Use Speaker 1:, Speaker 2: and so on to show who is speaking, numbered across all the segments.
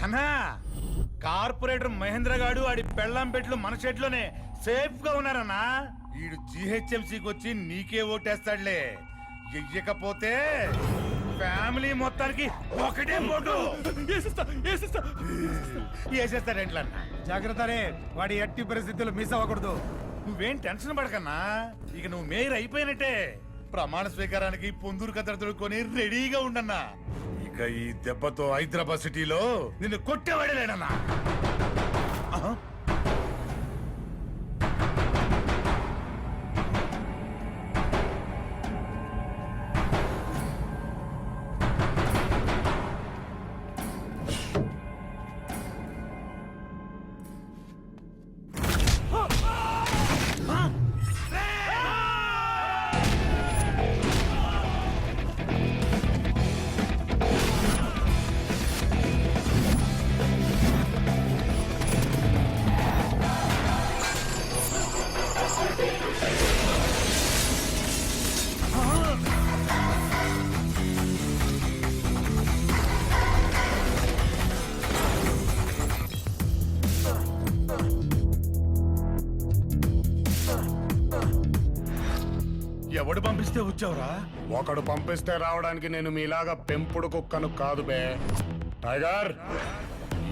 Speaker 1: అన్నా కార్పొరేటర్ మహేంద్ర గాడు ఆడి పెళ్ళాం పెట్లు మన షెడ్లోనే సేఫ్ గా ఉన్నారన్నా. వీడు జిహెచ్ఎంసీకి వచ్చి నీకే ఓటేస్తాడులే. ఎయ్యకపోతే ఫ్యామిలీ మొత్తానికి ఒకటే ఓటు వేసేస్తాడేంట్లన్నా.
Speaker 2: జాగ్రత్త రే, వాడి ఎట్టి పరిస్థితుల్లో మిస్ అవ్వకూడదు.
Speaker 1: నువ్వేం టెన్షన్ పడకన్నా, ఇక నువ్వు మేయర్ అయిపోయినట్టే. ప్రమాణ స్వీకారానికి పొందూరు కథ తొడుక్కొని రెడీగా ఉండన్నా. ఇక ఈ దెబ్బతో హైదరాబాద్ సిటీలో నిన్ను కొట్టేవాడలేనన్నా. ఎవడు పంపిస్తే వచ్చావురా?
Speaker 3: ఒకడు పంపిస్తే రావడానికి నేను మీలాగా పెంపుడు కుక్కను కాదు బే. Tiger,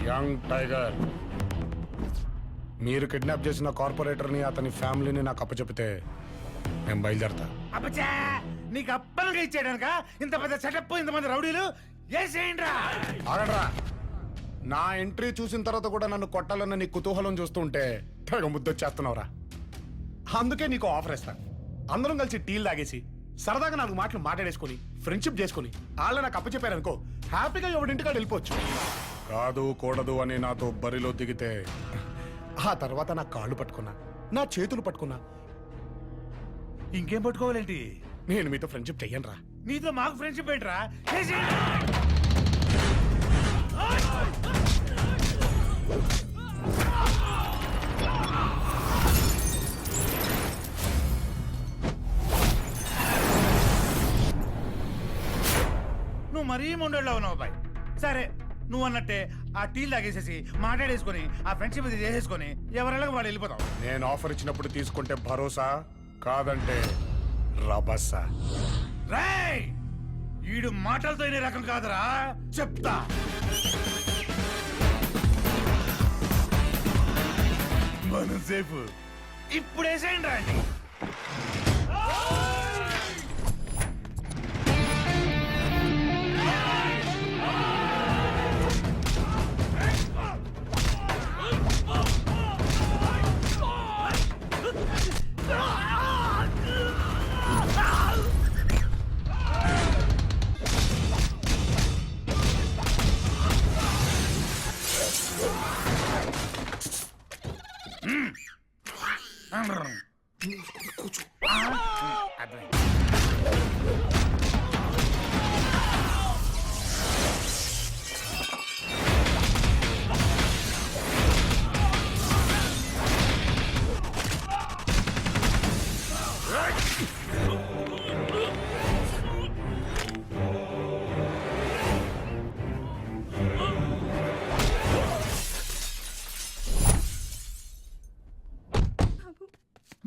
Speaker 3: young tiger. మీరు కిడ్నాప్ చేసిన కార్పొరేటర్ని అతని ఫ్యామిలీని నాకు అప్పచెపితే నేను బయలుదేరతా.
Speaker 1: అబ్బచ్చా, నీకు అప్పలుగా ఇచ్చాడనక ఇంత పెద్ద సెటప్, ఇంతమంది రౌడీలు ఏసేయండిరా.
Speaker 3: ఆగండ్రా. నా ఎంట్రీ చూసిన తర్వాత కూడా నన్ను కొట్టాలన్న నీ కుతూహలం చూస్తుంటే తెగ ముద్దొచ్చేస్తున్నావురా. అందుకే నీకు ఆఫర్ ఇస్తాను. అందరం కలిసి టీలు తాగేసి సరదాగా 4 మాటలు మాట్లాడేసుకుని ఫ్రెండ్షిప్ చేసుకుని వాళ్ళ నాకు అప్పచెప్పారనుకో, హ్యాపీగా ఎవడింటికాడ వెళ్ళిపోవచ్చు. కాదు కూడదు అని నాతో బరిలో దిగితే ఆ తర్వాత నా కాళ్ళు పట్టుకున్నా, నా చేతులు పట్టుకున్నా,
Speaker 1: ఇంకేం పట్టుకోవాలేంటి?
Speaker 3: నేను మీతో ఫ్రెండ్షిప్ చెయ్యను రా.
Speaker 1: నీతో మాకు ఫ్రెండ్షిప్ ఏంట్రా? నువ్వు మరీ మొండోళ్ళ ఉన్నావు బాయ్. సరే, నువ్వు అన్నట్టే ఆ టీలు తాగేసేసి మాట్లాడేసుకొని ఆ ఫ్రెండ్షిప్ ఇది చేసేసుకొని ఎవరెళ్ళకి వాళ్ళు వెళ్ళిపోతావు.
Speaker 3: నేను ఆఫర్ ఇచ్చినప్పుడు తీసుకుంటే భరోసా, కాదంటే రభసా.
Speaker 1: రేయ్, ఈడు మాటలతో ఇనే రకం కాదురా, చెప్తా. మనం సేఫ్. ఇప్పుడు వేసేయండి రండి.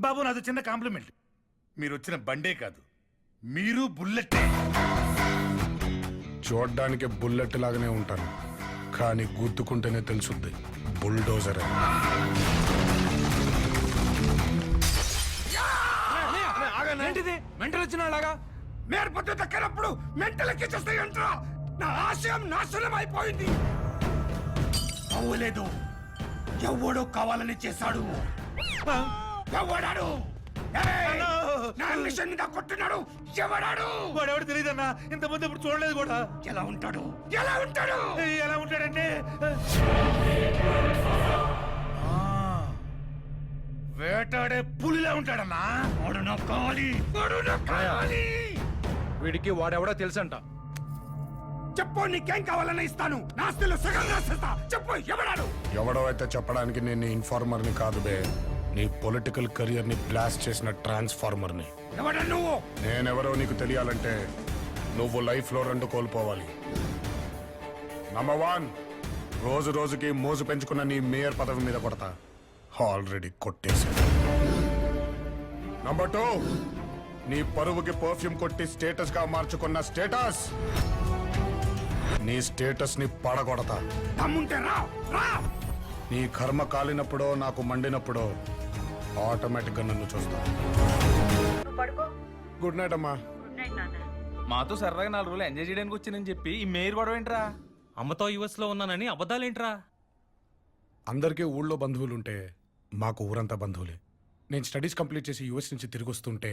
Speaker 1: బాబు, నాది చిన్న కాంప్లిమెంట్. మీరు వచ్చిన బండే కాదు, మీరు బుల్లెట్టే.
Speaker 3: చూడ్డానికి బుల్లెట్ లాగానే ఉంటాను, కానీ గుద్దుకుంటేనే తెలుసుద్ది బుల్డోజర్ అని.
Speaker 2: ఏంటిది మెంటల్ వచ్చిన లాగా?
Speaker 4: మీరు పొద్దు దక్కినప్పుడు మెంటల్ ఎక్కించేస్తే ఏంట్రా? నా ఆశయం నాశనం అయిపోయింది. అవ్వలేదు, ఎవడో కావాలని చేశాడు. ఎవడాడు? నా మిషన్ మీద కొట్టున్నాడు. ఎవడాడు?
Speaker 1: వాడెవడు తెలియదన్నా, ఇంతమంది ఇప్పుడు చూడలేదు కూడా.
Speaker 4: ఎలా ఉంటాడు? ఎలా ఉంటాడు?
Speaker 1: ఎలా ఉంటాడంటే వేటాడే పులిలా ఉంటాడన్నా.
Speaker 4: వాడు నాకు కావాలి, వాడు నాకు కావాలి.
Speaker 2: వీడికి వాడెవడో తెలుసంట.
Speaker 4: చెప్పు, నీకేం కావాలని ఇస్తాను. నాస్తిలో సగం రాసేస్తా. చెప్పు, ఎవడాడు?
Speaker 3: ఎవడో అయితే చెప్పడానికి నేను ఇన్ఫార్మర్ని కాదు బే, నీ పొలిటికల్ కెరియర్ ని బ్లాస్ట్ చేసిన ట్రాన్స్ఫార్మర్ని.
Speaker 4: ఎవడా నువ్వు?
Speaker 3: నేనెవరో నీకు తెలియాలంటే నువ్వు లైఫ్ లో 2 కోల్పోవాలి. నంబర్ 1, రోజు రోజుకి మోజు పెంచుకున్న నీ మేయర్ పదవి మీద కొడతా. ఆల్రెడీ కొట్టేశాను. నంబర్ 2, నీ పరువుకి పర్ఫ్యూమ్ కొట్టి స్టేటస్ గా మార్చుకున్న స్టేటస్, నీ స్టేటస్ ని పడగొడతా.
Speaker 4: దమ్ముంటే రా రా.
Speaker 3: నీ కర్మ కాలినప్పుడో నాకు మండినప్పుడో ఆటోమేటిక్ గా నన్ను చూస్తా. గుడ్ నైట్ అమ్మా.
Speaker 5: మాతో సరదాగా 4 రోజులు ఎంజాయ్ చేయడానికి వచ్చానని చెప్పి ఈ మేయర్ గొడవ ఏంట్రా?
Speaker 6: అమ్మతో యుఎస్ లో ఉన్నానని అబద్ధాలేంట్రా?
Speaker 3: అందరికీ ఊళ్ళో బంధువులుంటే మాకు ఊరంతా బంధువులే. నేను స్టడీస్ కంప్లీట్ చేసి యూఎస్ నుంచి తిరిగి వస్తుంటే